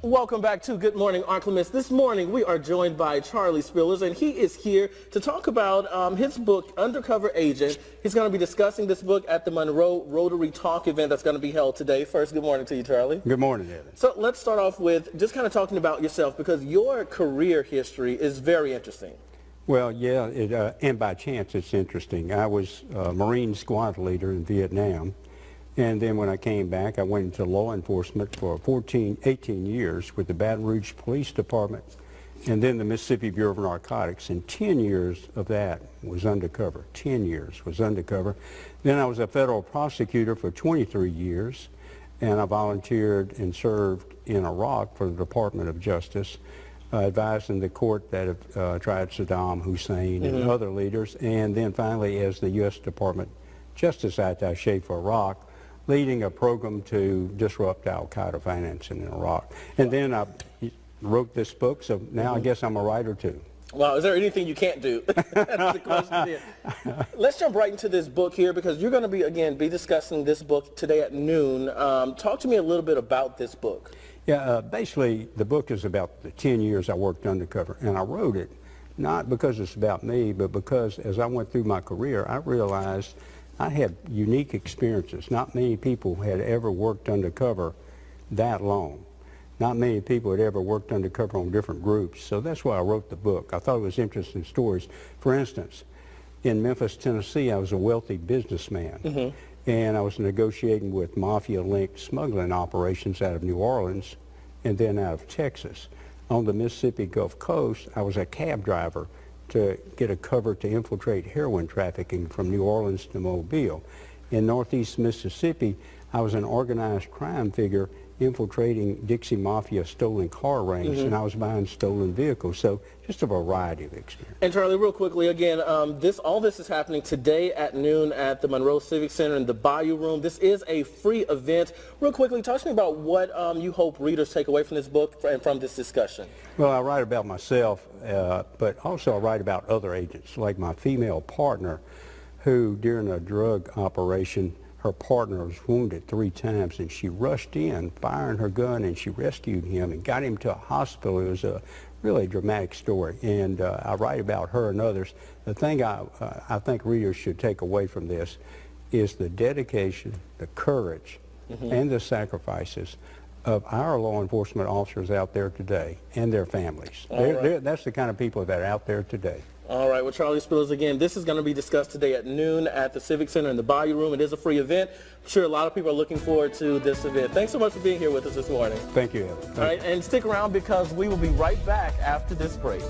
Welcome back to Good Morning Arklamiss. This morning we are joined by Charlie Spillers, and he is here to talk about his book, Undercover Agent. He's going to be discussing this book at the Monroe Rotary Talk event that's going to be held today. First, good morning to you, Charlie. Good morning, Evan. So let's start off with just kind of talking about yourself, because your career history is very interesting. Well, yeah, and by chance it's interesting. I was a Marine squad leader in Vietnam. And then when I came back, I went into law enforcement for 18 years with the Baton Rouge Police Department and then the Mississippi Bureau of Narcotics. And 10 years of that was undercover. 10 years was undercover. Then I was a federal prosecutor for 23 years, and I volunteered and served in Iraq for the Department of Justice, advising the court that tried Saddam Hussein and other leaders. And then finally, as the U.S. Department Justice Attaché for Iraq, leading a program to disrupt al-Qaeda financing in Iraq. And then I wrote this book, so now I guess I'm a writer too. Wow, is there anything you can't do? That's the question there. Let's jump right into this book here, because you're going to be discussing this book today at noon. Talk to me a little bit about this book. Yeah, basically the book is about the 10 years I worked undercover, and I wrote it not because it's about me, but because as I went through my career, I realized I had unique experiences. Not many people had ever worked undercover that long. Not many people had ever worked undercover on different groups. So that's why I wrote the book. I thought it was interesting stories. For instance, in Memphis, Tennessee, I was a wealthy businessman. And I was negotiating with mafia-linked smuggling operations out of New Orleans and then out of Texas. On the Mississippi Gulf Coast, I was a cab driver to get a cover to infiltrate heroin trafficking from New Orleans to Mobile. In northeast Mississippi, I was an organized crime figure infiltrating Dixie Mafia stolen car rings, and I was buying stolen vehicles. So just a variety of experience. And Charlie, real quickly, again, all this is happening today at noon at the Monroe Civic Center in the Bayou Room. This is a free event. Real quickly, talk to me about what you hope readers take away from this book and from this discussion. Well, I write about myself, but also I write about other agents, like my female partner, who during a drug operation, her partner was wounded 3 times, and she rushed in, firing her gun, and she rescued him and got him to a hospital. It was a really dramatic story, and I write about her and others. The thing I think readers should take away from this is the dedication, the courage, and the sacrifices of our law enforcement officers out there today and their families. That's the kind of people that are out there today. All right, well, Charlie Spillers, again, this is going to be discussed today at noon at the Civic Center in the Bayou Room. It is a free event. I'm sure a lot of people are looking forward to this event. Thanks so much for being here with us this morning. Thank you, Evan. All right, and stick around, because we will be right back after this break.